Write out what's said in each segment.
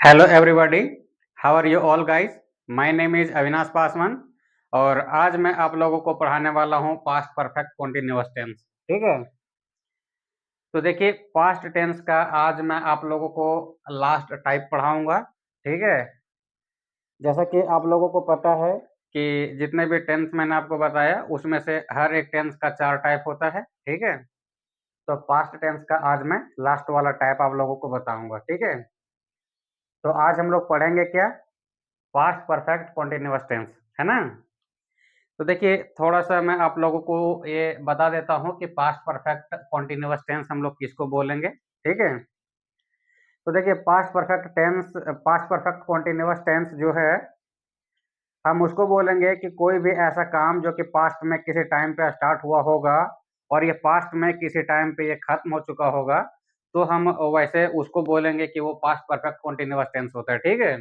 Hello everybody, how are you all guys. My name is Avinash Paswan और आज मैं आप लोगों को पढ़ाने वाला हूं पास्ट परफेक्ट कॉन्टिन्यूअस टेंस। ठीक है, तो देखिए पास्ट टेंस का आज मैं आप लोगों को लास्ट टाइप पढ़ाऊंगा। ठीक है, जैसा कि आप लोगों को पता है कि जितने भी टेंस मैंने आपको बताया उसमें से हर एक टेंस का 4 टाइप होता है। ठीक है, तो पास्ट टेंस का आज मैं लास्ट वाला टाइप आप लोगों को बताऊंगा। ठीक है, तो आज हम लोग पढ़ेंगे क्या, पास्ट परफेक्ट कॉन्टिन्यूअस टेंस, है ना। तो देखिए थोड़ा सा मैं आप लोगों को ये बता देता हूँ कि पास्ट परफेक्ट कॉन्टिन्यूअस टेंस हम लोग किसको बोलेंगे। ठीक है, तो देखिए पास्ट परफेक्ट कॉन्टिन्यूअस टेंस जो है हम उसको बोलेंगे कि कोई भी ऐसा काम जो कि पास्ट में किसी टाइम पे स्टार्ट हुआ होगा और ये पास्ट में किसी टाइम पे ये खत्म हो चुका होगा, तो हम वैसे उसको बोलेंगे कि वो पास्ट परफेक्ट कॉन्टिन्यूअस टेंस होता है। ठीक है,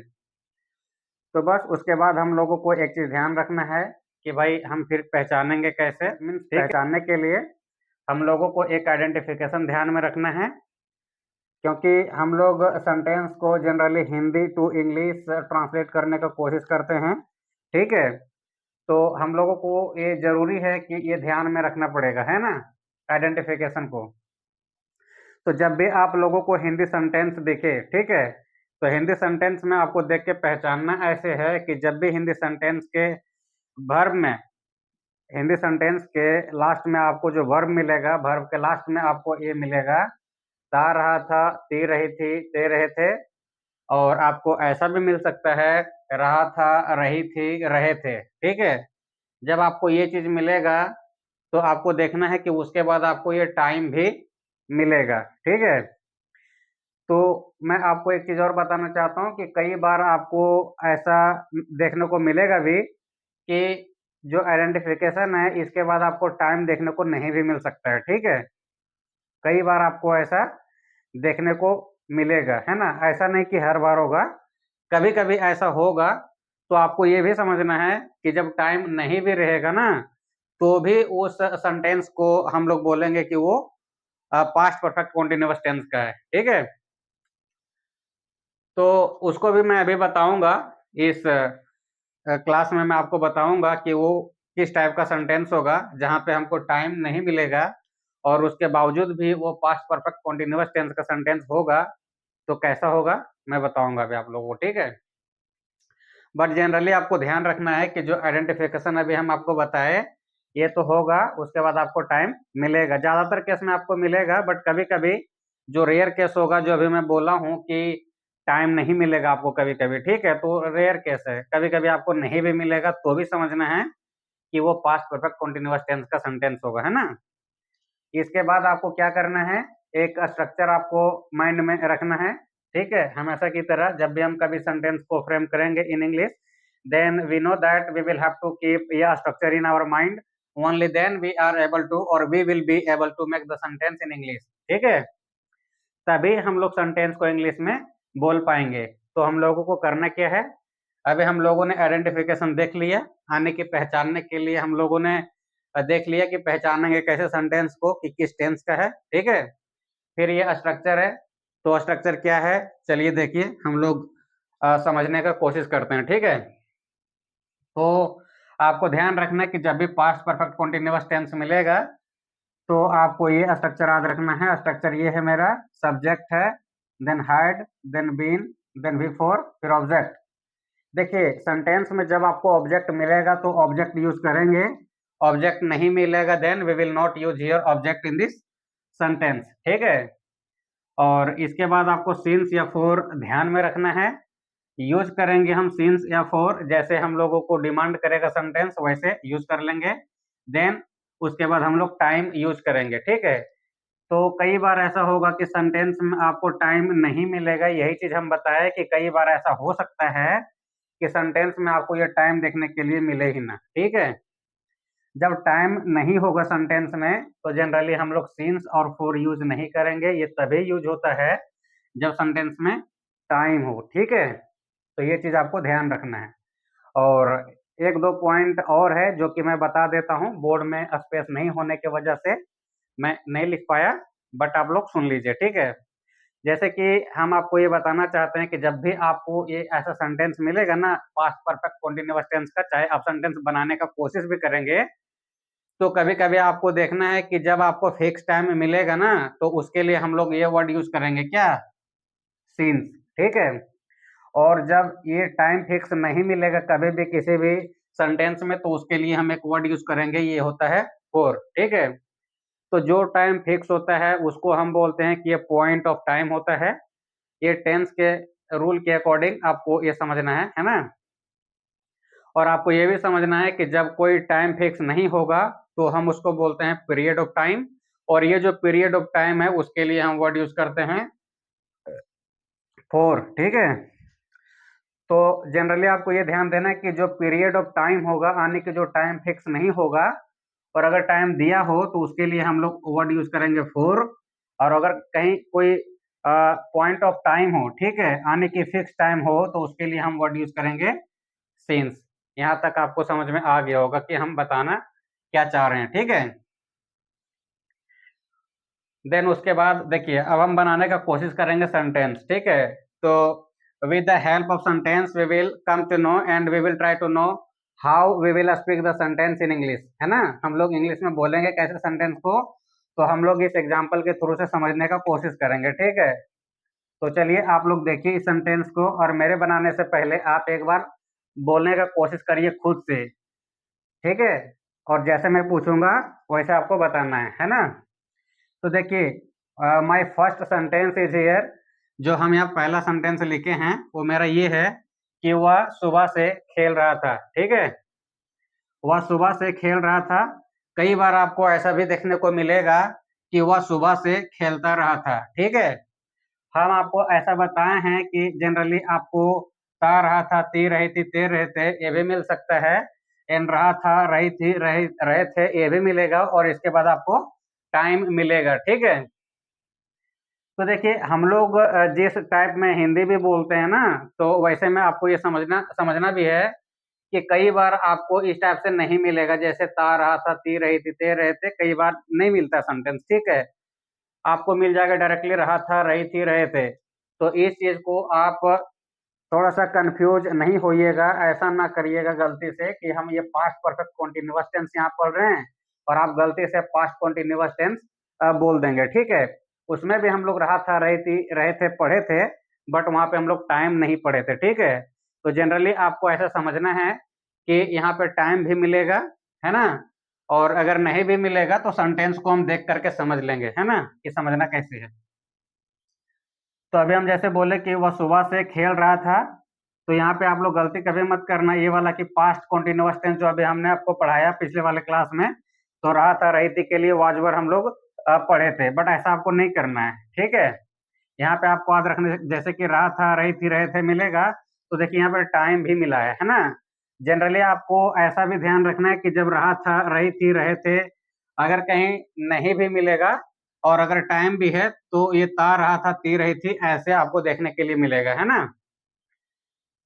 तो बस उसके बाद हम लोगों को एक चीज़ ध्यान रखना है कि भाई हम फिर पहचानेंगे कैसे, मीन्स पहचानने के लिए हम लोगों को एक आइडेंटिफिकेशन ध्यान में रखना है, क्योंकि हम लोग सेंटेंस को generally Hindi to English translate करने का कोशिश करते हैं। ठीक है, तो हम लोगों को ये ज़रूरी है कि ये ध्यान में रखना पड़ेगा, है ना, आइडेंटिफिकेशन को। तो जब भी आप लोगों को हिंदी सेंटेंस दिखे, ठीक है, तो हिंदी सेंटेंस में आपको देख के पहचानना ऐसे है कि जब भी हिंदी सेंटेंस के वर्ब में हिंदी सेंटेंस के लास्ट में आपको जो वर्ब मिलेगा, वर्ब के लास्ट में आपको ये मिलेगा, ता रहा था, ती रही थी, ते रहे थे। और आपको ऐसा भी मिल सकता है, रहा था, रही थी, रहे थे। ठीक है, जब आपको ये चीज़ मिलेगा तो आपको देखना है कि उसके बाद आपको ये टाइम भी मिलेगा। ठीक है, तो मैं आपको एक चीज़ और बताना चाहता हूँ कि कई बार आपको ऐसा देखने को मिलेगा भी कि जो आइडेंटिफिकेशन है इसके बाद आपको टाइम देखने को नहीं भी मिल सकता है। ठीक है, कई बार आपको ऐसा देखने को मिलेगा, है ना, ऐसा नहीं कि हर बार होगा, कभी कभी ऐसा होगा। तो आपको ये भी समझना है कि जब टाइम नहीं भी रहेगा ना, तो भी उस सेंटेंस को हम लोग बोलेंगे कि वो पास्ट परफेक्ट कॉन्टिन्यूअस टेंस का है। ठीक है, तो उसको भी मैं अभी बताऊंगा, इस क्लास में मैं आपको बताऊंगा कि वो किस टाइप का सेंटेंस होगा जहां पे हमको टाइम नहीं मिलेगा और उसके बावजूद भी वो पास्ट परफेक्ट कॉन्टिन्यूअस टेंस का सेंटेंस होगा, तो कैसा होगा मैं बताऊंगा अभी आप लोगों को। ठीक है, बट जनरली आपको ध्यान रखना है कि जो आइडेंटिफिकेशन अभी हम आपको बताए ये तो होगा, उसके बाद आपको टाइम मिलेगा। ज्यादातर केस में आपको मिलेगा, बट कभी कभी जो रेयर केस होगा, जो अभी मैं बोला हूँ कि टाइम नहीं मिलेगा आपको कभी कभी, ठीक है, तो रेयर केस है, कभी कभी आपको नहीं भी मिलेगा तो भी समझना है कि वो पास्ट परफेक्ट कॉन्टिन्यूअस टेंस का सेंटेंस होगा, है ना। इसके बाद आपको क्या करना है, एक स्ट्रक्चर आपको माइंड में रखना है। ठीक है, हमेशा की तरह जब भी हम कभी सेंटेंस को फ्रेम करेंगे in English, then we know that we will have to keep ये structure in our mind, only then we are able to और we will be able to make the sentence in English. ठीक है, तभी हम लोग sentence को English में बोल पाएंगे। तो हम लोगों को करना क्या है, अभी हम लोगों ने आइडेंटिफिकेशन देख लिया, आने की पहचानने के लिए हम लोगों ने देख लिया कि पहचानेंगे कैसे सेंटेंस को कि किस टेंस का है। ठीक है, फिर ये स्ट्रक्चर है, तो स्ट्रक्चर क्या है, चलिए देखिए हम लोग समझने का कोशिश करते हैं। ठीक है, तो आपको ध्यान रखना है कि जब भी पास्ट परफेक्ट कॉन्टिन्यूअस टेंस मिलेगा तो आपको ये स्ट्रक्चर याद रखना है। स्ट्रक्चर ये है, मेरा सब्जेक्ट है, then had, then been, then before, फिर ऑब्जेक्ट। देखिए सेंटेंस में जब आपको ऑब्जेक्ट मिलेगा तो ऑब्जेक्ट यूज करेंगे, ऑब्जेक्ट नहीं मिलेगा then we will not use here object in this sentence. ठीक है, और इसके बाद आपको सिंस या फॉर ध्यान में रखना है, यूज करेंगे हम सिंस या फॉर, जैसे हम लोगों को डिमांड करेगा सेंटेंस वैसे यूज कर लेंगे। देन उसके बाद हम लोग टाइम यूज करेंगे। ठीक है, तो कई बार ऐसा होगा कि सेंटेंस में आपको टाइम नहीं मिलेगा, यही चीज हम बताए कि कई बार ऐसा हो सकता है कि सेंटेंस में आपको ये टाइम देखने के लिए मिले ही ना। ठीक है, जब टाइम नहीं होगा सेंटेंस में तो जनरली हम लोग सिंस और फॉर यूज नहीं करेंगे, ये तभी यूज होता है जब सेंटेंस में टाइम हो। ठीक है, तो ये चीज आपको ध्यान रखना है। और एक दो पॉइंट और है जो कि मैं बता देता हूँ, बोर्ड में स्पेस नहीं होने की वजह से मैं नहीं लिख पाया, बट आप लोग सुन लीजिए। ठीक है, जैसे कि हम आपको ये बताना चाहते हैं कि जब भी आपको ये ऐसा सेंटेंस मिलेगा ना पास्ट परफेक्ट कंटीन्यूअस टेंस का, चाहे आप सेंटेंस बनाने का कोशिश भी करेंगे, तो कभी-कभी आपको देखना है कि जब आपको फिक्स टाइम मिलेगा ना, तो उसके लिए हम लोग ये वर्ड यूज़ करेंगे क्या? सिंस, ठीक है? और जब ये टाइम फिक्स नहीं मिलेगा कभी भी किसी भी सेंटेंस में, तो उसके लिए हम एक वर्ड यूज़ करेंगे, ये होता है फॉर, ठीक है? तो जो टाइम फिक्स होता है उसको हम बोलते हैं कि ये पॉइंट ऑफ टाइम होता है। ये टेंस के रूल के अकॉर्डिंग आपको ये समझना है ना? और आपको ये भी समझना है कि जब कोई टाइम फिक्स नहीं होगा, तो हम उसको बोलते हैं पीरियड ऑफ टाइम, और ये जो पीरियड ऑफ टाइम है उसके लिए हम वर्ड यूज़ करते हैं फॉर, ठीक है? तो जनरली आपको ये ध्यान देना है कि जो पीरियड ऑफ टाइम होगा, यानी कि जो टाइम फिक्स नहीं होगा और अगर टाइम दिया हो तो उसके लिए हम लोग वर्ड यूज़ करेंगे फॉर, और अगर कहीं कोई पॉइंट ऑफ टाइम हो, ठीक है, यानी कि फिक्स टाइम हो, तो उसके लिए हम वर्ड यूज़ करेंगे सिंस। यहाँ तक आपको समझ में आ गया होगा कि हम बताना क्या चाह रहे हैं, ठीक है? देन उसके बाद देखिए, अब हम बनाने का कोशिश करेंगे सेंटेंस, ठीक है? तो with the help of sentence we will come to know and we will try to know how we will speak the sentence in English, है ना? हम लोग इंग्लिश में बोलेंगे कैसे सेंटेंस को, तो हम लोग इस एग्जांपल के थ्रू से समझने का कोशिश करेंगे, ठीक है? तो चलिए आप लोग देखिए इस सेंटेंस को, और मेरे बनाने से पहले आप एक बार बोलने का कोशिश करिए खुद से, ठीक है? और जैसे मैं पूछूंगा वैसे आपको बताना है ना? तो देखिए, my first sentence is here. जो हम यहाँ पहला सेंटेंस लिखे हैं वो मेरा ये है कि वह सुबह से खेल रहा था, ठीक है? वह सुबह से खेल रहा था। कई बार आपको ऐसा भी देखने को मिलेगा कि वह सुबह से खेलता रहा था, ठीक है? हम आपको ऐसा बताए हैं कि जनरली आपको ता रहा था, ती रही थी, ते रहे थे, ये भी मिल सकता है। इन रहा था, रही थी, रहे थे, ये भी मिलेगा, और इसके बाद आपको टाइम मिलेगा, ठीक है? तो देखिए हम लोग जिस टाइप में हिंदी भी बोलते हैं ना, तो वैसे में आपको ये समझना समझना भी है कि कई बार आपको इस टाइप से नहीं मिलेगा, जैसे ता रहा था, ती रही थी, ते रहे थे, कई बार नहीं मिलता सेंटेंस, ठीक है? आपको मिल जाएगा डायरेक्टली रहा था, रही थी, रहे थे। तो इस चीज़ को आप थोड़ा-सा कन्फ्यूज़ नहीं होइएगा, ऐसा ना करिएगा गलती से कि हम ये पास्ट परफेक्ट कंटीन्यूअस टेंस यहाँ पढ़ रहे हैं और आप गलती से पास्ट कंटीन्यूअस टेंस बोल देंगे, ठीक है? उसमें भी हम लोग रहा था, रही थी, रहे थे, पढ़े थे, बट वहाँ पे हम लोग टाइम नहीं पढ़े थे, ठीक है? तो जनरली आपको ऐसा समझना है कि यहाँ पे टाइम भी मिलेगा, है ना? और अगर नहीं भी मिलेगा तो सेंटेंस को हम देख कर के समझ लेंगे, है ना? कि समझना कैसे है। तो अभी हम जैसे बोले कि वह सुबह से खेल रहा था, तो यहाँ पे आप लोग गलती कभी मत करना ये वाला कि पास्ट कंटीन्यूअस टेंस जो अभी हमने आपको पढ़ाया पिछले वाले क्लास में, तो रहा था, रही थी के लिए वाज वर हम लोग पढ़े थे, बट ऐसा आपको नहीं करना है, ठीक है? यहाँ पे आपको याद रखने जैसे कि रहा था, रही थी, रहे थे मिलेगा, तो देखिए यहाँ पे टाइम भी मिला है ना? जनरली आपको ऐसा भी ध्यान रखना है कि जब रहा था, रही थी, रहे थे, अगर कहीं नहीं भी मिलेगा और अगर टाइम भी है, तो ये ता रहा था, ती रही थी, ऐसे आपको देखने के लिए मिलेगा, है ना?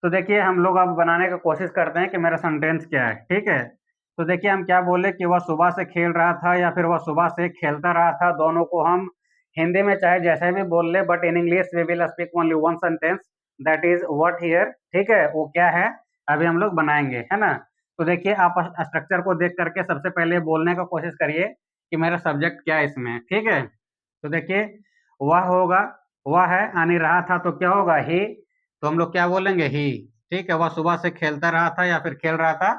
तो देखिए हम लोग अब बनाने का कोशिश करते हैं कि मेरा सेंटेंस क्या है, ठीक है? तो देखिए हम क्या बोले कि वह सुबह से खेल रहा था या फिर वह सुबह से खेलता रहा था, दोनों को हम हिंदी में चाहे जैसे भी बोल ले, but in English we will speak only one sentence, that is what here, ठीक है? वो क्या है अभी हम लोग बनाएंगे, है ना? तो देखिए आप स्ट्रक्चर को देख करके सबसे पहले बोलने का कोशिश करिए कि मेरा सब्जेक्ट क्या है इसमें, ठीक है? तो देखिए वह होगा, वह है यानी रहा था, तो क्या होगा ही, तो हम लोग क्या बोलेंगे ही, ठीक है? वह सुबह से खेलता रहा था या फिर खेल रहा था,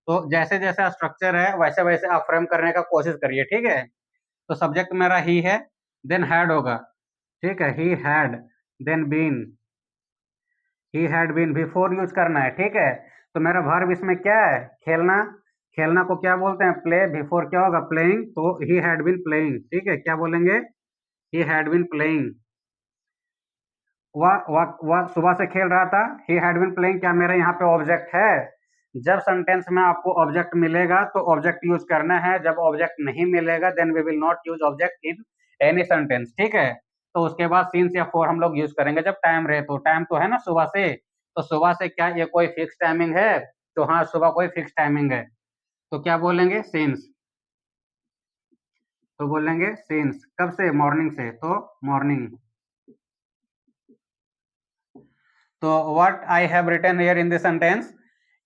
तो जैसे जैसा स्ट्रक्चर है वैसे वैसे आप फ्रेम करने का कोशिश करिए, ठीक है? तो सब्जेक्ट मेरा ही है, देन हैड होगा, ठीक है? He had, then been, he had been before use करना है, ठीक है? तो मेरा वर्ब इसमें क्या है, खेलना। खेलना को क्या बोलते हैं, प्ले, बिफोर क्या होगा, प्लेइंग, तो ही हैड बीन प्लेइंग, ठीक है? क्या बोलेंगे, ही हैड बीन प्लेइंग। वह सुबह से खेल रहा था, ही हैड बीन प्लेइंग, क्या मेरा यहाँ पे ऑब्जेक्ट है? जब सेंटेंस में आपको ऑब्जेक्ट मिलेगा तो ऑब्जेक्ट यूज करना है, जब ऑब्जेक्ट नहीं मिलेगा then we will not use object in any sentence, ठीक है? तो उसके बाद सिंस या फॉर हम लोग यूज करेंगे जब टाइम रहे, तो टाइम तो है ना सुबह से, तो सुबह से क्या ये कोई फिक्स टाइमिंग है? तो हाँ, सुबह कोई फिक्स टाइमिंग है, तो क्या बोलेंगे, सिंस। तो बोलेंगे सिंस, कब से, मॉर्निंग से, तो मॉर्निंग। तो what I have written here in this sentence,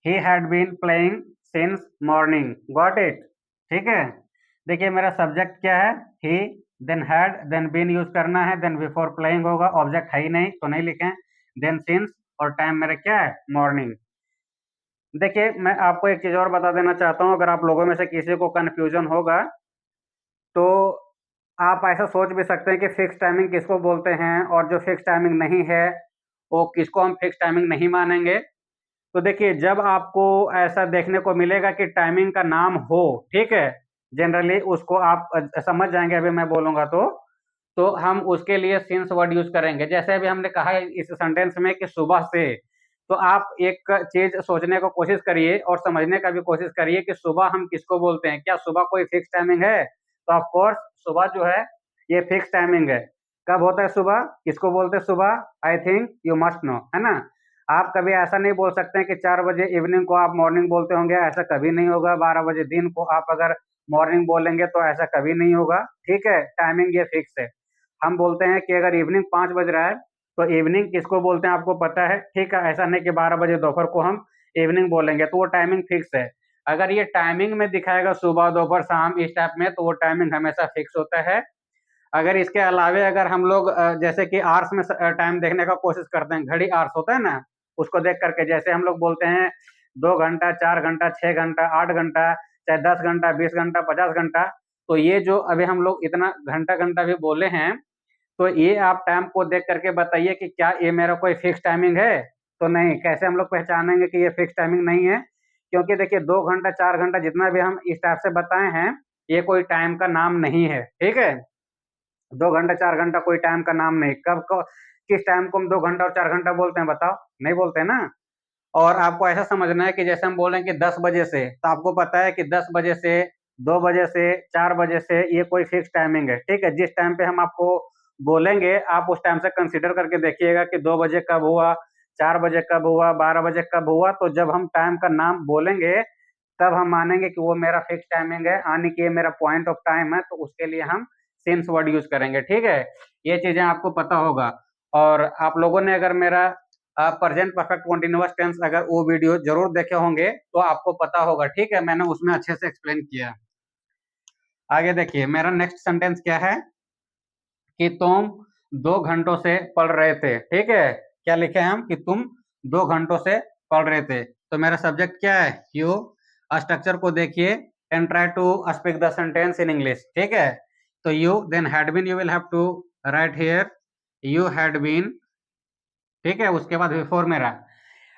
he had been playing since morning, got it. ठीक है, देखिए मेरा सब्जेक्ट क्या है, he, then had, then been use करना है, देन बिफोर प्लेइंग होगा, ऑब्जेक्ट है ही नहीं तो नहीं लिखें, देन सिंस, और टाइम मेरा क्या है, मॉर्निंग। देखिए मैं आपको एक चीज और बता देना चाहता हूँ, अगर आप लोगों में से किसी को कंफ्यूजन होगा तो आप ऐसा सोच भी सकते हैं कि फिक्स टाइमिंग किसको बोलते हैं और जो फिक्स टाइमिंग नहीं है वो किसको हम फिक्स टाइमिंग नहीं मानेंगे। तो देखिए जब आपको ऐसा देखने को मिलेगा कि टाइमिंग का नाम हो, ठीक है, जनरली उसको आप समझ जाएंगे अभी मैं बोलूंगा तो हम उसके लिए सिंस वर्ड यूज करेंगे। जैसे अभी हमने कहा है इस सेंटेंस में कि सुबह से, तो आप एक चीज सोचने को कोशिश करिए और समझने का भी कोशिश करिए कि सुबह हम किसको बोलते हैं, क्या सुबह कोई फिक्स टाइमिंग है? तो ऑफ कोर्स सुबह जो है ये फिक्स टाइमिंग है। कब होता है सुबह, किसको बोलते हैं सुबह? I think you must know, है ना। आप कभी ऐसा नहीं बोल सकते हैं कि 4 बजे इवनिंग को आप मॉर्निंग बोलते होंगे, ऐसा कभी नहीं होगा। 12 बजे दिन को आप अगर मॉर्निंग बोलेंगे तो ऐसा कभी नहीं होगा। ठीक है, टाइमिंग ये फिक्स है। हम बोलते हैं कि अगर इवनिंग 5 बज रहा है तो इवनिंग किसको बोलते हैं आपको पता है, ठीक है। ऐसा नहीं कि 12 बजे दोपहर को हम इवनिंग बोलेंगे, तो वो टाइमिंग फिक्स है। अगर ये टाइमिंग में दिखाएगा सुबह दोपहर शाम इस टाइप में, तो वो टाइमिंग हमेशा फिक्स होता है। अगर इसके अलावे अगर हम लोग जैसे कि आर्स में टाइम देखने का कोशिश करते हैं, घड़ी आर्स होता है ना, उसको देख करके जैसे हम लोग बोलते हैं 2 घंटा, 4 घंटा, 6 घंटा, 8 घंटा, चाहे 10 घंटा, 20 घंटा, 50 घंटा, तो ये जो अभी हम लोग इतना घंटा घंटा भी बोले हैं, तो ये आप टाइम को देख करके बताइए कि क्या ये मेरा कोई फिक्स टाइमिंग है? तो नहीं। कैसे हम लोग पहचानेंगे कि ये फिक्स टाइमिंग नहीं है? क्योंकि देखिए 2 घंटा, 4 घंटा जितना भी हम इस टाइप से बताए हैं, ये कोई टाइम का नाम नहीं है। ठीक है, 2 घंटा 4 घंटा कोई टाइम का नाम नहीं। किस टाइम को हम 2 घंटा और 4 घंटा बोलते हैं बताओ? नहीं बोलते ना। और आपको ऐसा समझना है कि जैसे हम बोलें कि 10 बजे से, तो आपको पता है कि 10 बजे से, 2 बजे से, 4 बजे से, ये कोई फिक्स टाइमिंग है। ठीक है, जिस टाइम पे हम आपको बोलेंगे आप उस टाइम से कंसिडर करके देखिएगा कि 2 बजे कब हुआ, 4 बजे कब हुआ, 12 बजे कब हुआ। तो जब हम टाइम का नाम बोलेंगे तब हम मानेंगे कि वो मेरा फिक्स टाइमिंग है, यानी कि ये मेरा पॉइंट ऑफ टाइम है, तो उसके लिए हम सिंस वर्ड यूज करेंगे। ठीक है, ये चीजें आपको पता होगा। और आप लोगों ने अगर मेरा प्रेजेंट परफेक्ट कंटीन्यूअस टेंस अगर वो वीडियो जरूर देखे होंगे तो आपको पता होगा। ठीक है, मैंने उसमें अच्छे से एक्सप्लेन किया। आगे देखिए मेरा नेक्स्ट सेंटेंस क्या है कि तुम 2 घंटों से पढ़ रहे थे। ठीक है, क्या लिखे हैं हम कि तुम 2 घंटों से पढ़ रहे थे। तो मेरा सब्जेक्ट क्या है, यू। स्ट्रक्चर को देखिए and try to speak the sentence in English. ठीक है, तो you, then had been, you will have to write here you had been. ठीक है, उसके बाद बिफोर मेरा।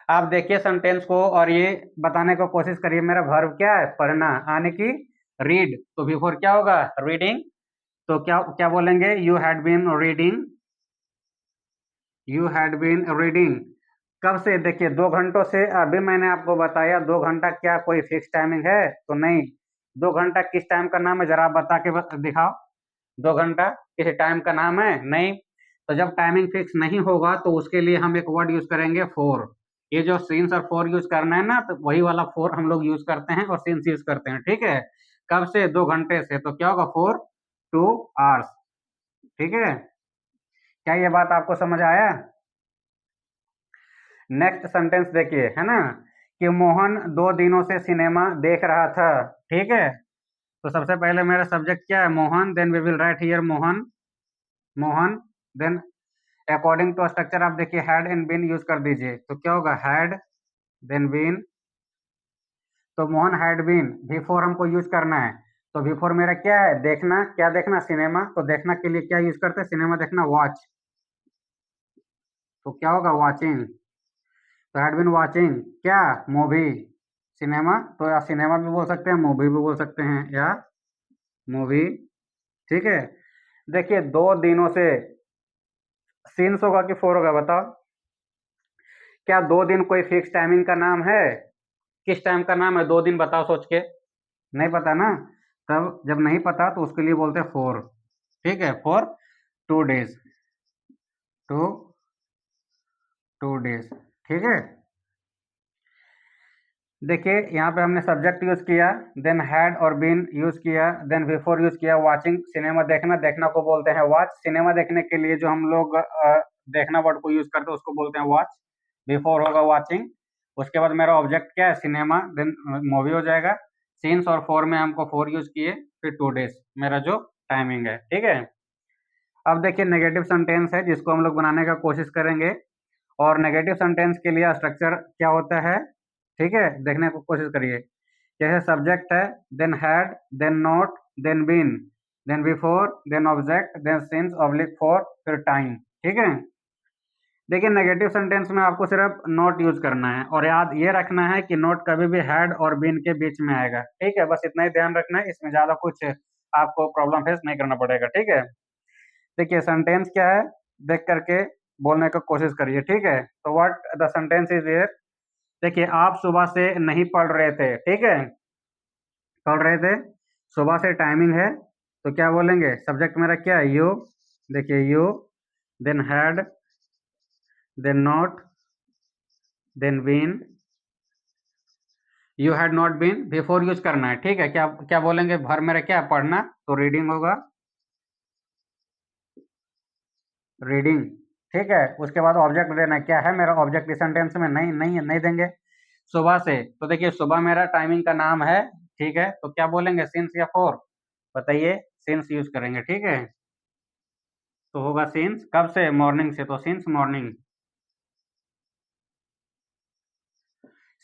आप देखिए सेंटेंस को और ये बताने को कोशिश करिए मेरा वर्ब क्या है, पढ़ना, यानी कि रीड। तो बिफोर क्या होगा, रीडिंग। तो क्या क्या बोलेंगे, you had been reading, you had been reading. कब से, देखिए 2 घंटों से। अभी मैंने आपको बताया 2 घंटा क्या कोई फिक्स टाइमिंग है? तो नहीं। 2 घंटा किस टाइम का नाम है, जरा आप बता के दिखाओ। 2 घंटा किसी टाइम का नाम है? नहीं। तो जब टाइमिंग फिक्स नहीं होगा तो उसके लिए हम एक वर्ड यूज करेंगे, फोर। ये जो सिंस और फोर यूज करना है ना, तो वही वाला फोर हम लोग यूज करते हैं और सिंस यूज करते हैं। ठीक है, कब से, 2 घंटे से, तो क्या होगा, 4 to hours। ठीक है, क्या ये बात आपको समझ आया? नेक्स्ट सेंटेंस देखिए, है ना, कि मोहन 2 दिनों से सिनेमा देख रहा था। ठीक है, तो सबसे पहले मेरा सब्जेक्ट क्या है, Mohan, then we will write here Mohan, Mohan, then according to structure आप देखिए हैड एंड बीन यूज कर दीजिए। तो क्या होगा, हैड, देन बीन। तो मोहन हैड बीन, बिफोर हमको यूज करना है। तो बिफोर मेरा क्या है, देखना। क्या देखना, सिनेमा। तो देखना के लिए क्या यूज करते हैं, सिनेमा देखना, वॉच। तो क्या होगा, वॉचिंग। तो हैड बीन वॉचिंग क्या, मूवी। सिनेमा, तो या सिनेमा भी बोल सकते हैं, मूवी भी बोल सकते हैं, या मूवी। ठीक है, देखिए 2 दिनों से, सिंस होगा कि फोर होगा बताओ? क्या 2 दिन कोई फिक्स टाइमिंग का नाम है? किस टाइम का नाम है 2 दिन, बताओ सोच के। नहीं पता ना। तब जब नहीं पता तो उसके लिए बोलते हैं फोर। ठीक है, फॉर 2 days, टू 2 days। ठीक है, देखिए यहाँ पे हमने सब्जेक्ट यूज किया, देन हैड और बीन यूज किया, देन बिफोर यूज किया, वाचिंग, सिनेमा देखना, देखना को बोलते हैं वॉच। सिनेमा देखने के लिए जो हम लोग देखना वर्ड को यूज करते हैं उसको बोलते हैं वॉच। बिफोर होगा वॉचिंग, उसके बाद मेरा ऑब्जेक्ट क्या है, सिनेमा, देन मूवी हो जाएगा। सिंस और फॉर में हमको फॉर यूज किए, फिर 2 डेज मेरा जो टाइमिंग है, ठीक है। अब देखिए नेगेटिव सेंटेंस है जिसको हम लोग बनाने का कोशिश करेंगे, और नेगेटिव सेंटेंस के लिए स्ट्रक्चर क्या होता है, ठीक है, देखने को कोशिश करिए। जैसे सब्जेक्ट है, then had, then not, then been, then before, then object, then since oblique for, फिर टाइम, ठीक है। देखिए नेगेटिव सेंटेंस में आपको सिर्फ नॉट यूज करना है, और याद ये रखना है कि नॉट कभी भी हैड और बीन के बीच में आएगा, ठीक है। बस इतना ही ध्यान रखना है, इसमें ज्यादा कुछ आपको प्रॉब्लम फेस नहीं करना पड़ेगा, ठीक है। देखिए सेंटेंस क्या है, देख करके बोलने का कोशिश करिए, ठीक है। तो what the sentence is here. देखिए आप सुबह से नहीं पढ़ रहे थे, ठीक है, पढ़ रहे थे, सुबह से टाइमिंग है, तो क्या बोलेंगे, सब्जेक्ट मेरा क्या है, यू, देखिए you, then had, then not, then been, you had not been, before use करना है, ठीक है। क्या क्या बोलेंगे, भर मेरा क्या है, पढ़ना, तो रीडिंग होगा, रीडिंग, ठीक है। उसके बाद ऑब्जेक्ट देना, क्या है मेरा ऑब्जेक्ट इस सेंटेंस में, नहीं नहीं नहीं देंगे। सुबह से, तो देखिए सुबह मेरा टाइमिंग का नाम है, ठीक है, तो क्या बोलेंगे, सिंस या फोर, बताइए, सिंस यूज करेंगे, ठीक है। तो होगा सिंस, कब से, मॉर्निंग से, तो सिंस मॉर्निंग,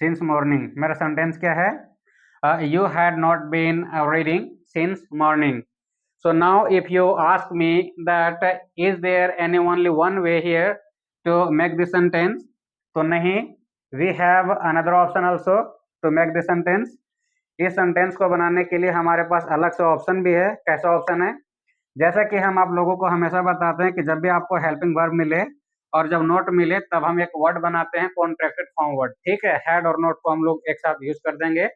सिंस मॉर्निंग। मेरा सेंटेंस क्या है, you had not been reading since morning. So now if you ask me that is there any only one way here to make this sentence, तो नहीं, we have another option also to make this sentence। इस sentence को बनाने के लिए हमारे पास अलग से ऑप्शन भी है। कैसा ऑप्शन है, जैसा कि हम आप लोगों को हमेशा बताते हैं कि जब भी आपको हेल्पिंग वर्ब मिले और जब नोट मिले तब हम एक वर्ड बनाते हैं कॉन्ट्रैक्टेड फॉर्म वर्ड, ठीक है। हैड और नोट को हम लोग एक साथ यूज कर देंगे,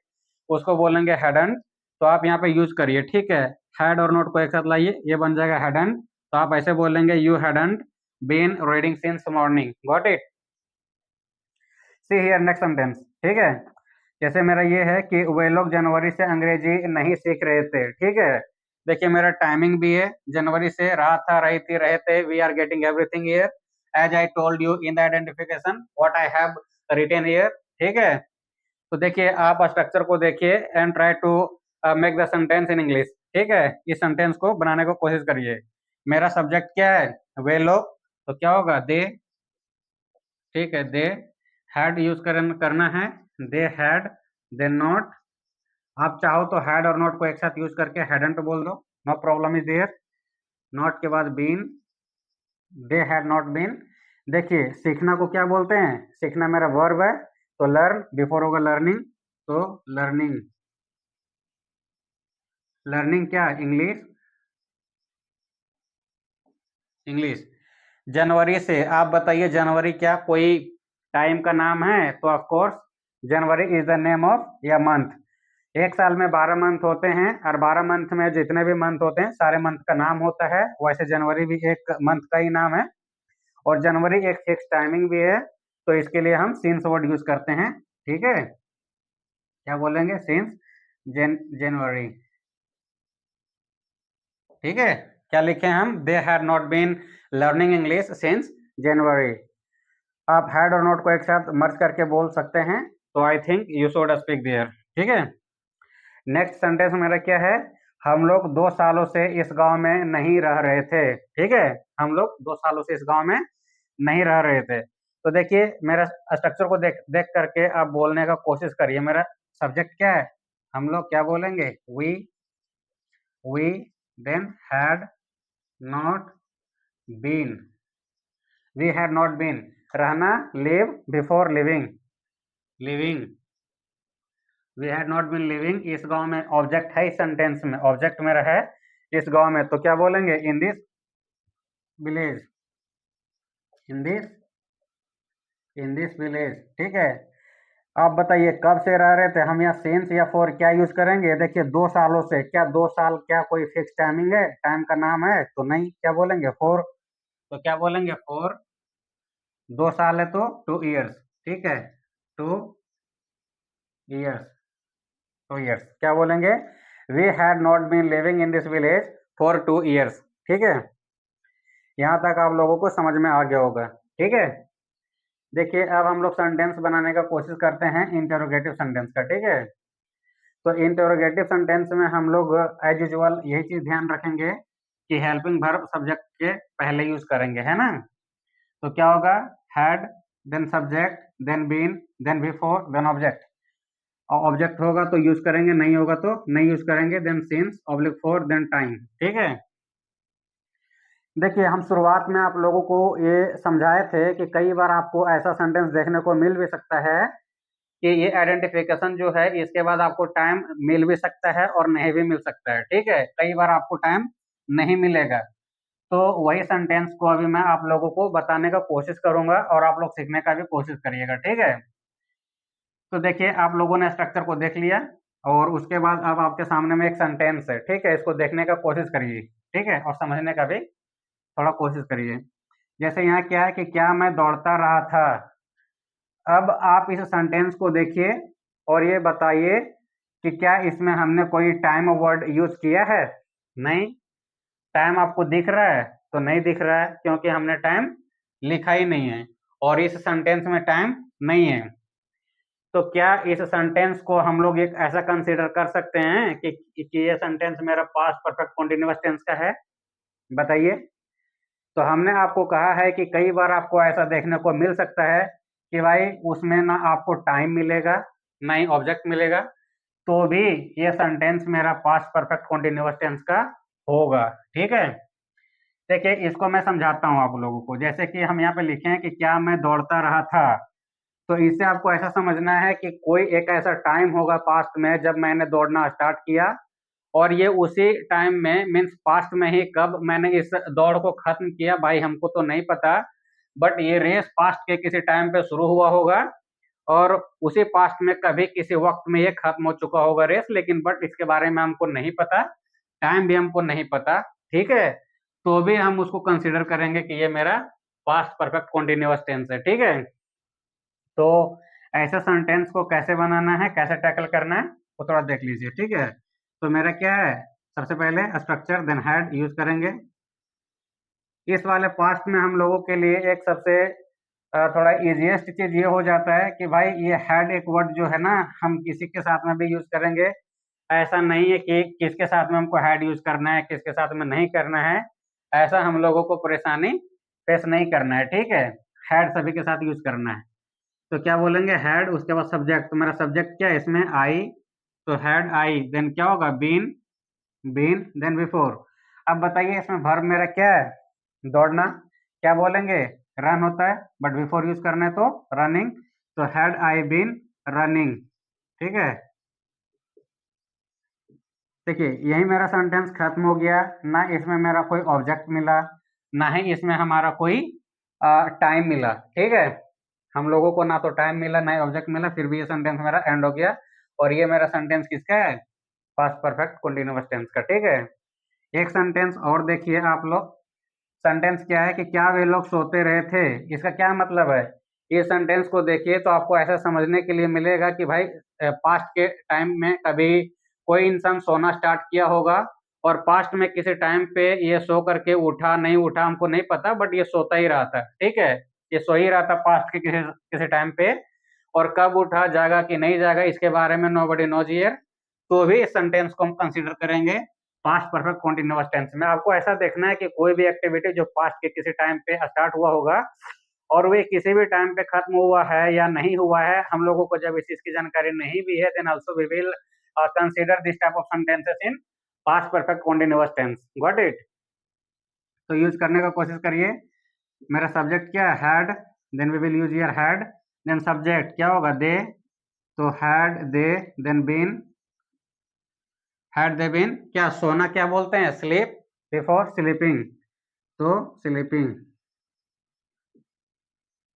उसको बोलेंगे हैडंट, तो आप यहाँ पे यूज करिए, ठीक है। हैड और नोट को एक साथ लाइए, ये बन जाएगा हैडंट, तो आप ऐसे बोलेंगे, you hadn't been reading since morning, got it. See here next sentence, ठीक है। जैसे मेरा ये है कि वे लोग जनवरी से अंग्रेजी नहीं सीख रहे थे, ठीक है। देखिए मेरा टाइमिंग भी है, जनवरी से, रहा था, रही थी, रहे थे, we are getting everything here as I told you in the identification what I have written here, ठीक है। तो देखिए आप स्ट्रक्चर को देखिए and try to make the sentence in English, ठीक है। इस सेंटेंस को बनाने को कोशिश करिए। मेरा सब्जेक्ट क्या है, वे लोग, तो क्या होगा, दे, ठीक है, दे हैड यूज करना है, दे हैड, दे नॉट, आप चाहो तो हैड और नॉट को एक साथ यूज करके हैडंट बोल दो, no problem is there. Not के बाद been, they had not been. देखिए सीखना को क्या बोलते हैं, सीखना मेरा वर्ब है, तो लर्न, बिफोर होगा लर्निंग, तो लर्निंग, लर्निंग क्या, इंग्लिश, इंग्लिश। जनवरी से, आप बताइए जनवरी क्या कोई टाइम का नाम है, तो of course January is the name of या मंथ। एक साल में 12 मंथ होते हैं, और 12 मंथ में जितने भी मंथ होते हैं सारे मंथ का नाम होता है, वैसे जनवरी भी एक मंथ का ही नाम है, और जनवरी एक फिक्स टाइमिंग भी है, तो इसके लिए हम सिंस वर्ड यूज करते हैं, ठीक है। क्या बोलेंगे, सिंस जनवरी, ठीक है। क्या लिखे हम, they had not been learning English since January. आप हैड और नॉट को एक साथ मर्ज करके बोल सकते हैं, तो I think you should speak their, ठीक है। नेक्स्ट सेंटेंस मेरा क्या है, हम लोग 2 सालों से इस गांव में नहीं रह रहे थे, ठीक है। हम लोग 2 सालों से इस गांव में नहीं रह रहे थे। तो देखिए मेरा स्ट्रक्चर को देख देख करके आप बोलने का कोशिश करिए। मेरा सब्जेक्ट क्या है, हम लोग क्या बोलेंगे, we, then had not been, we had not been, रहना, live, before living, living, we had not been living, इस गांव में, ऑब्जेक्ट है इस सेंटेंस में, ऑब्जेक्ट मेरा है इस गांव में, तो क्या बोलेंगे, इन this village, in this, in this village, ठीक है। आप बताइए कब से रह रहे थे, हम यहाँ सिंस या फॉर क्या यूज करेंगे। देखिए 2 सालों से, क्या 2 साल क्या कोई फिक्स टाइमिंग है, टाइम का नाम है, तो नहीं, क्या बोलेंगे, फॉर, तो क्या बोलेंगे, फॉर, 2 साल है तो 2 ईयर्स, ठीक है, 2 ईयर्स, 2 ईयर्स, क्या बोलेंगे, we had not been living in this village for 2 years, ठीक है। यहाँ तक आप लोगों को समझ में आ गया होगा, ठीक है। देखिए अब हम लोग सेंटेंस बनाने का कोशिश करते हैं इंटरोगेटिव सेंटेंस का, ठीक है। तो इंटरोगेटिव सेंटेंस में हम लोग एज यूजुअल यही चीज ध्यान रखेंगे कि हेल्पिंग वर्ब सब्जेक्ट के पहले यूज करेंगे, है ना। तो क्या होगा, had, then subject, then been, then before, then object. और ऑब्जेक्ट होगा तो यूज करेंगे, नहीं होगा तो नहीं यूज करेंगे, then since, oblique for, then time, ठीक है। देखिए हम शुरुआत में आप लोगों को ये समझाए थे कि कई बार आपको ऐसा सेंटेंस देखने को मिल भी सकता है कि ये आइडेंटिफिकेशन जो है इसके बाद आपको टाइम मिल भी सकता है और नहीं भी मिल सकता है, ठीक है। कई बार आपको टाइम नहीं मिलेगा, तो वही सेंटेंस को अभी मैं आप लोगों को बताने का कोशिश करूंगा और आप लोग सीखने का भी कोशिश करिएगा, ठीक है। तो देखिए आप लोगों ने स्ट्रक्चर को देख लिया और उसके बाद अब आपके सामने में एक सेंटेंस है, ठीक है। इसको देखने का कोशिश करिए, ठीक है, और समझने का भी थोड़ा कोशिश करिए। जैसे यहाँ क्या है कि क्या मैं दौड़ता रहा था। अब आप इस सेंटेंस को देखिए और ये बताइए कि क्या इसमें हमने कोई टाइम वर्ड यूज किया है। नहीं। टाइम आपको दिख रहा है तो नहीं दिख रहा है क्योंकि हमने टाइम लिखा ही नहीं है और इस सेंटेंस में टाइम नहीं है। तो क्या इस सेंटेंस को हम लोग एक ऐसा कंसीडर कर सकते हैं कि ये सेंटेंस मेरा पास्ट परफेक्ट कंटीन्यूअस टेंस का है। बताइए। तो हमने आपको कहा है कि कई बार आपको ऐसा देखने को मिल सकता है कि भाई उसमें ना आपको टाइम मिलेगा ना ही ऑब्जेक्ट मिलेगा, तो भी ये सेंटेंस मेरा पास्ट परफेक्ट कंटीन्यूअस टेंस का होगा, ठीक है। देखिए इसको मैं समझाता हूँ आप लोगों को। जैसे कि हम यहाँ पे लिखे हैं कि क्या मैं दौड़ता रहा था, तो इससे आपको ऐसा समझना है कि कोई एक ऐसा टाइम होगा पास्ट में जब मैंने दौड़ना स्टार्ट किया और ये उसी टाइम में मीन्स पास्ट में ही कब मैंने इस दौड़ को खत्म किया भाई हमको तो नहीं पता, बट ये रेस पास्ट के किसी टाइम पे शुरू हुआ होगा और उसी पास्ट में कभी किसी वक्त में ये खत्म हो चुका होगा रेस, लेकिन बट इसके बारे में हमको नहीं पता, टाइम भी हमको नहीं पता, ठीक है। तो भी हम उसको कंसिडर करेंगे कि ये मेरा पास्ट परफेक्ट कंटिन्यूअस टेंस है, ठीक है। तो ऐसे सेंटेंस को कैसे बनाना है, कैसे टैकल करना है वो थोड़ा देख लीजिए, ठीक है। तो मेरा क्या है, सबसे पहले स्ट्रक्चर देन हैड यूज करेंगे। इस वाले पास्ट में हम लोगों के लिए एक सबसे थोड़ा इजीएस्ट चीज ये हो जाता है कि भाई ये हैड एक वर्ड जो है ना हम किसी के साथ में भी यूज करेंगे। ऐसा नहीं है कि किसके साथ में हमको हैड यूज करना है किसके साथ में नहीं करना है, ऐसा हम लोगों को परेशानी फेस नहीं करना है, ठीक है। हैड सभी के साथ यूज करना है। तो क्या बोलेंगे, हैड, उसके बाद सब्जेक्ट। तो मेरा सब्जेक्ट क्या है इसमें, आई। तो हैड आई, देन क्या होगा, बीन, बीन, देन बिफोर। अब बताइए इसमें वर्ब मेरा क्या है, दौड़ना। क्या बोलेंगे, रन होता है, बट बिफोर यूज करना है तो रनिंग। तो हैड आई बीन रनिंग, ठीक है। देखिए यही मेरा सेंटेंस खत्म हो गया। ना इसमें मेरा कोई ऑब्जेक्ट मिला, ना ही इसमें हमारा कोई टाइम मिला, ठीक है। हम लोगों को ना तो टाइम मिला ना ही ऑब्जेक्ट मिला, फिर भी ये सेंटेंस मेरा एंड हो गया। और ये मेरा सेंटेंस किसका है, पास्ट परफेक्ट कंटीन्यूअस टेंस का, ठीक है। एक सेंटेंस और देखिए आप लोग। सेंटेंस क्या है कि क्या वे लोग सोते रहे थे। इसका क्या मतलब है, ये सेंटेंस को देखिए तो आपको ऐसा समझने के लिए मिलेगा कि भाई पास्ट के टाइम में कभी कोई इंसान सोना स्टार्ट किया होगा और पास्ट में किसी टाइम पे ये सो करके उठा नहीं उठा हमको नहीं पता, बट ये सोता ही रहा था, ठीक है। ये सो ही रहा था पास्ट के किसी किसी टाइम पे, और कब उठा जागा कि नहीं जागा इसके बारे में नोबडी नोज हियर। तो भी इस सेंटेंस को हम कंसीडर करेंगे पास्ट परफेक्ट कंटीन्यूअस टेंस में। आपको ऐसा देखना है कि कोई भी एक्टिविटी जो पास्ट के किसी टाइम पे स्टार्ट हुआ होगा और वे किसी भी टाइम पे खत्म हुआ है या नहीं हुआ है, हम लोगों को जब इस चीज की जानकारी नहीं भी है, then also we will consider this type of sentences in past perfect continuous tense. Got it. तो यूज करने का कोशिश करिए। मेरा सब्जेक्ट क्या है, had, then we will use here had. Then subject क्या होगा, दे। तो had they, then been, had they been, क्या सोना क्या बोलते हैं, स्लीप, बिफोर स्लीपिंग। तो स्लीपिंग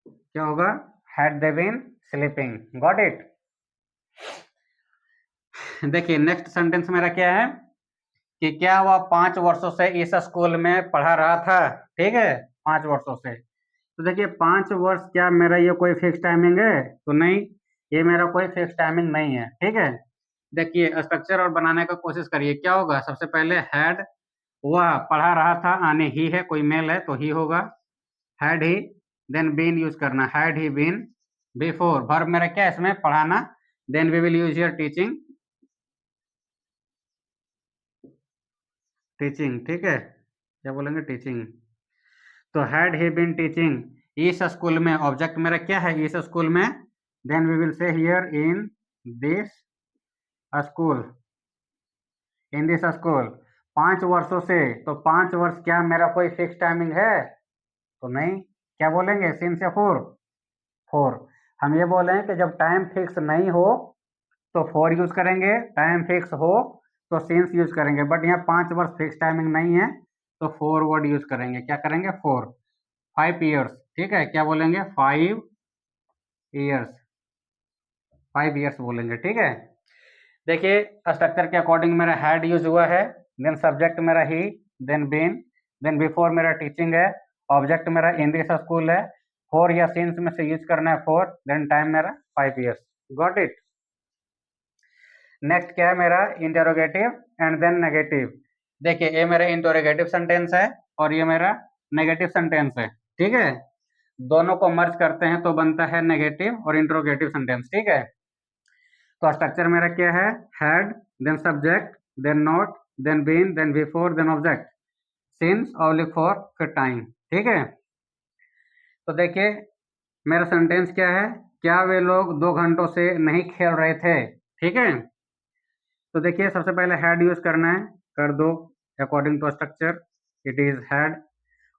क्या होगा, had they been sleeping. Got it. देखिए नेक्स्ट सेंटेंस मेरा क्या है कि क्या वह 5 वर्षों से इस स्कूल में पढ़ा रहा था, ठीक है, 5 वर्षों से। तो देखिए 5 वर्ष, क्या मेरा ये कोई फिक्स टाइमिंग है, तो नहीं, ये मेरा कोई फिक्स टाइमिंग नहीं है, ठीक है। देखिए स्ट्रक्चर और बनाने का कोशिश करिए। क्या होगा, सबसे पहले हैड, वह पढ़ा रहा था, आने ही है, कोई मेल है तो ही होगा, had he. Then been use करना, had he been before, verb मेरा क्या है इसमें, पढ़ाना, then we will use here teaching, teaching, ठीक है, क्या बोलेंगे, टीचिंग। तो हैड ही बीन टीचिंग इस स्कूल में, ऑब्जेक्ट मेरा क्या है, इस स्कूल में, then we will say here in this school, in this school, 5 वर्षों से, तो 5 वर्ष क्या मेरा कोई फिक्स टाइमिंग है, तो नहीं, क्या बोलेंगे, सिंस या फोर, फोर। हम ये बोले हैं कि जब टाइम फिक्स नहीं हो तो फोर यूज करेंगे, टाइम फिक्स हो तो सिंस यूज करेंगे, बट यहाँ 5 वर्ष फिक्स टाइमिंग नहीं है तो फोर वर्ड यूज करेंगे, क्या करेंगे, फोर। 5 years, ठीक है, क्या बोलेंगे, 5 years, 5 years बोलेंगे, ठीक है। देखिए स्ट्रक्चर के अकॉर्डिंग मेरा हैड यूज हुआ है, देन सब्जेक्ट मेरा ही, देन बीन, देन बिफोर मेरा टीचिंग है, ऑब्जेक्ट मेरा इन दिस स्कूल है, फोर या सिंस में से यूज करना है फोर, देन टाइम मेरा 5 years। Got it. नेक्स्ट क्या है मेरा, इंटरोगेटिव एंड देन नेगेटिव। देखिए ये मेरा इंटरोगेटिव सेंटेंस है और ये मेरा नेगेटिव सेंटेंस है, ठीक है। दोनों को मर्ज करते हैं तो बनता है नेगेटिव और इंटरोगेटिव सेंटेंस, ठीक है। तो स्ट्रक्चर मेरा क्या है, had, then subject, then not, then been, then before, then object, since और फॉर, फिर टाइम, ठीक है। तो देखिए मेरा सेंटेंस क्या है, क्या वे लोग 2 घंटों से नहीं खेल रहे थे, ठीक है। तो देखिए सबसे पहले हैड यूज करना है, कर दो according to structure, it is had.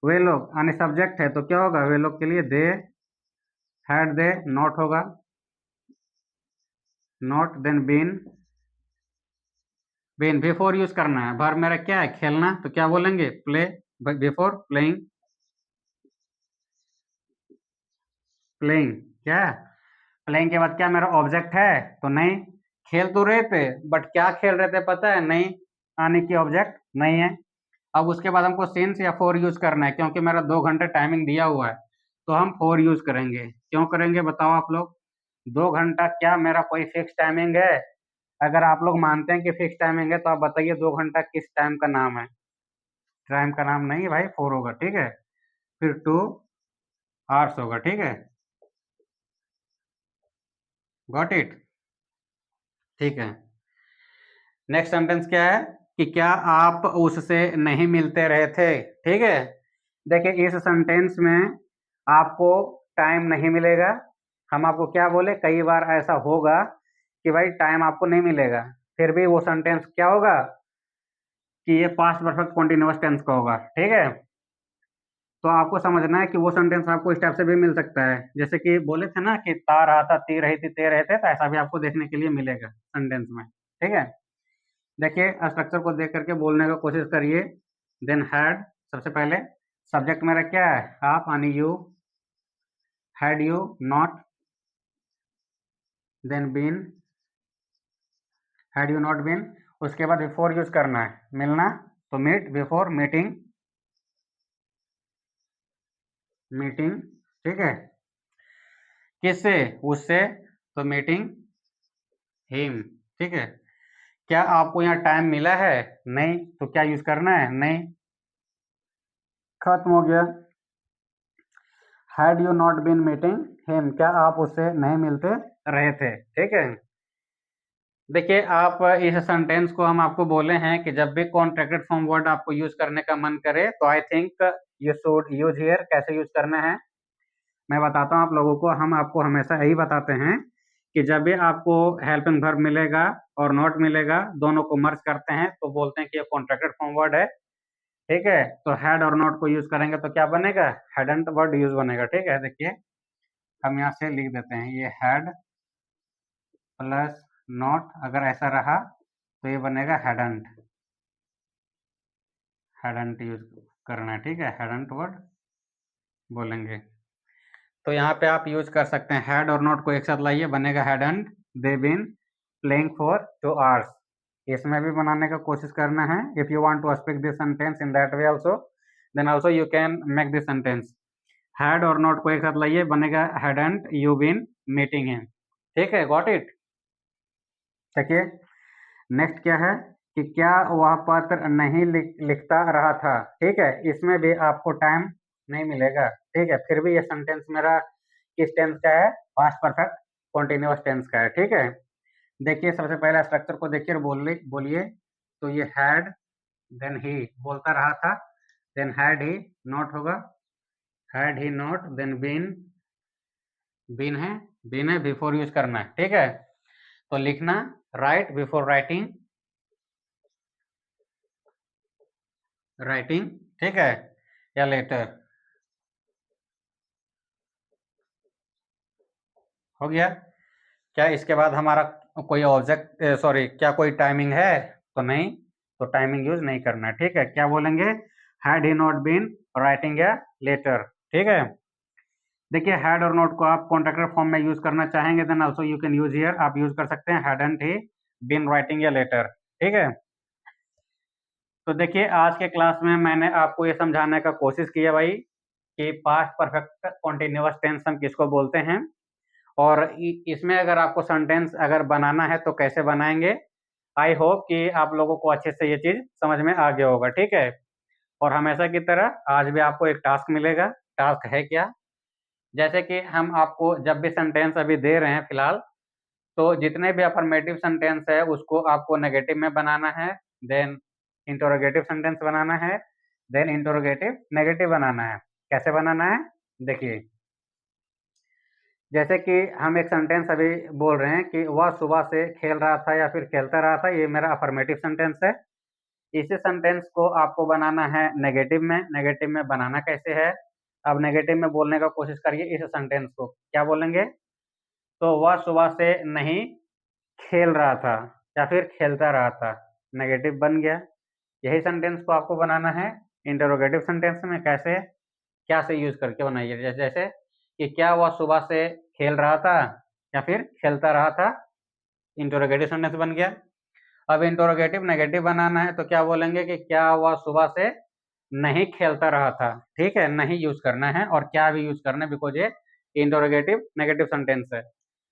वे लोग यानी सब्जेक्ट है तो क्या होगा, वे लोग के लिए दे, हैड दे, नॉट होगा, not, then been, been before use करना है, वर्ब मेरा क्या है, खेलना, तो क्या बोलेंगे, प्ले, बिफोर प्लेइंग, प्लेइंग, क्या प्लेइंग के बाद क्या मेरा ऑब्जेक्ट है, तो नहीं, खेल तो रहे थे बट क्या खेल रहे थे पता है, नहीं, आने की ऑब्जेक्ट नहीं है। अब उसके बाद हमको सिंस या फोर यूज करना है, क्योंकि मेरा 2 घंटे टाइमिंग दिया हुआ है तो हम फोर यूज करेंगे। क्यों करेंगे बताओ आप लोग, 2 घंटा क्या मेरा कोई फिक्स टाइमिंग है, अगर आप लोग मानते हैं कि फिक्स टाइमिंग है तो आप बताइए 2 घंटा किस टाइम का नाम है, टाइम का नाम नहीं है भाई, फोर होगा, ठीक है। फिर 2 hours होगा, ठीक है, गॉट इट, ठीक है। नेक्स्ट सेंटेंस क्या है कि क्या आप उससे नहीं मिलते रहे थे, ठीक है। देखिए इस सेंटेंस में आपको टाइम नहीं मिलेगा, हम आपको क्या बोले, कई बार ऐसा होगा कि भाई टाइम आपको नहीं मिलेगा, फिर भी वो सेंटेंस क्या होगा कि ये पास्ट परफेक्ट कंटीन्यूअस टेंस का होगा, ठीक है। तो आपको समझना है कि वो सेंटेंस आपको इस टाइप से भी मिल सकता है, जैसे कि बोले थे ना कि ता रहा था, ती रही थी, ते रहे थे, तो ऐसा भी आपको देखने के लिए मिलेगा सेंटेंस में, ठीक है। देखिए स्ट्रक्चर को देख करके बोलने का कोशिश करिए। देन हैड, सबसे पहले सब्जेक्ट मेरा क्या है, आप यानी you, had you not, then been, had you not been, उसके बाद बिफोर यूज करना है, मिलना, तो मीट, बिफोर मीटिंग, मीटिंग, ठीक है, किससे, उससे, तो मीटिंग हिम, ठीक है। क्या आपको यहाँ टाइम मिला है, नहीं, तो क्या यूज करना है, नहीं, खत्म हो गया। Had you not been meeting him, क्या आप उससे नहीं मिलते रहे थे, ठीक है। देखिए आप इस सेंटेंस को हम आपको बोले हैं कि जब भी कॉन्ट्रैक्टेड फॉर्म वर्ड आपको यूज करने का मन करे तो I think you should use here, कैसे यूज करना है मैं बताता हूँ आप लोगों को। हम आपको हमेशा यही बताते हैं कि जब भी आपको हेल्पिंग वर्ब मिलेगा और नॉट मिलेगा, दोनों को मर्ज करते हैं तो बोलते हैं कि ये कॉन्ट्रैक्टेड फॉर्म वर्ड है, ठीक है। तो हैड और नॉट को यूज करेंगे तो क्या बनेगा, हैडंट वर्ड यूज बनेगा, ठीक है। देखिए हम यहाँ से लिख देते हैं, ये हैड प्लस नॉट अगर ऐसा रहा तो ये बनेगा हैडंट, हैडंट यूज करना है, ठीक है, हैडंट वर्ड बोलेंगे। तो यहाँ पे आप यूज कर सकते हैं, हैड और नॉट को एक साथ लाइए, बनेगा hadn't they been playing for 2 hours। इसमें भी बनाने का कोशिश करना है, if you want to speak this sentence in that way also, then also you can make this sentence. Had और नॉट को एक साथ लाइए, बनेगा hadn't you been meeting him, ठीक है, गॉट इट। देखिए नेक्स्ट क्या है कि क्या वह पत्र नहीं लिखता रहा था, ठीक है, इसमें भी आपको टाइम नहीं मिलेगा। ठीक है, फिर भी ये सेंटेंस मेरा किस टेंस का है? पास्ट परफेक्ट कॉन्टिन्यूअस टेंस का है। ठीक है, देखिए सबसे पहले स्ट्रक्चर को देखिए और बोलिए। तो ये हैड, देन ही बोलता रहा था, देन हैड ही नॉट होगा, had he not, then been है, बिफोर यूज करना है। ठीक है, तो लिखना राइट बिफोर राइटिंग, ठीक है, या लेटर। हो गया? क्या इसके बाद हमारा कोई ऑब्जेक्ट सॉरी क्या कोई टाइमिंग है? तो नहीं, तो टाइमिंग यूज नहीं करना है। ठीक है, क्या बोलेंगे? Had he not been writing या लेटर। ठीक है, देखिए हैड और नॉट को आप कॉन्ट्रैक्टर फॉर्म में यूज करना चाहेंगे then also you can use here, आप यूज कर सकते हैं हैडंट ही बीन राइटिंग या लेटर। ठीक है, तो देखिए आज के क्लास में मैंने आपको ये समझाने का कोशिश किया भाई कि पास्ट परफेक्ट कॉन्टिन्यूअस टेंस हम किसको बोलते हैं, और इसमें अगर आपको सेंटेंस अगर बनाना है तो कैसे बनाएंगे। आई होप कि आप लोगों को अच्छे से ये चीज समझ में आ गया होगा। ठीक है, और हमेशा की तरह आज भी आपको एक टास्क मिलेगा। टास्क है क्या? जैसे कि हम आपको जब भी सेंटेंस अभी दे रहे हैं फिलहाल, तो जितने भी अफर्मेटिव सेंटेंस है उसको आपको नेगेटिव में बनाना है, देन इंटरोगेटिव सेंटेंस बनाना है, देन इंटरोगेटिव नेगेटिव बनाना है। कैसे बनाना है? देखिए, जैसे कि हम एक सेंटेंस अभी बोल रहे हैं कि वह सुबह से खेल रहा था या फिर खेलता रहा था, ये मेरा अफर्मेटिव सेंटेंस है। इसी सेंटेंस को आपको बनाना है नेगेटिव में। नेगेटिव में बनाना कैसे है? अब नेगेटिव में बोलने का कोशिश करिए इस सेंटेंस को, क्या बोलेंगे? तो वह सुबह से नहीं खेल रहा था या फिर खेलता रहा था, नेगेटिव बन गया। यही सेंटेंस को आपको बनाना है इंटरोगेटिव सेंटेंस में। कैसे? क्या से यूज करके बनाइए, जैसे जैसे कि क्या वह सुबह से खेल रहा था या फिर खेलता रहा था, इंटरोगेटिव सेंटेंस बन गया। अब इंटरोगेटिव नेगेटिव बनाना है तो क्या बोलेंगे कि क्या वह सुबह से नहीं खेलता रहा था। ठीक है, नहीं यूज करना है और क्या भी यूज करना है, बिकॉज ये इंटरोगेटिव नेगेटिव सेंटेंस है।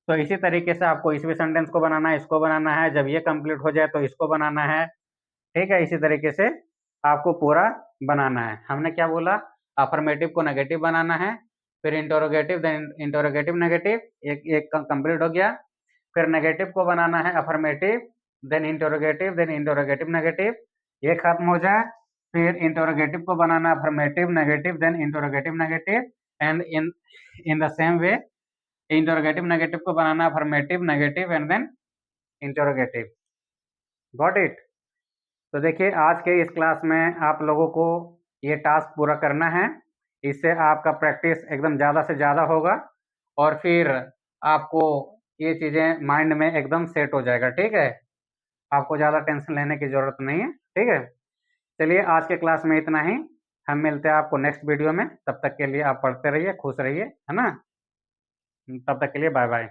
तो इसी तरीके से आपको इस भी सेंटेंस को बनाना है, इसको बनाना है, जब ये कंप्लीट हो जाए तो इसको बनाना है। ठीक है, इसी तरीके से आपको पूरा बनाना है। हमने क्या बोला? अफर्मेटिव को नेगेटिव बनाना है, फिर इंटरोगेटिव, देन इंटरोगेटिव नेगेटिव, एक एक कंप्लीट हो गया। फिर नेगेटिव को बनाना है अफर्मेटिव, देन इंटरोगेटिव नेगेटिव, ये खत्म हो जाए। फिर इंटरोगेटिव को बनाना affirmative negative then interrogative negative, and in the same way interrogative negative को बनाना affirmative negative and then interrogative. Got it? तो देखिए आज के इस क्लास में आप लोगों को ये टास्क पूरा करना है, इससे आपका प्रैक्टिस एकदम ज़्यादा से ज़्यादा होगा और फिर आपको ये चीज़ें माइंड में एकदम सेट हो जाएगा। ठीक है, आपको ज़्यादा टेंशन लेने की ज़रूरत नहीं है। ठीक है, चलिए आज के क्लास में इतना ही। हम मिलते हैं आपको नेक्स्ट वीडियो में, तब तक के लिए आप पढ़ते रहिए, खुश रहिए, है ना? तब तक के लिए बाय बाय।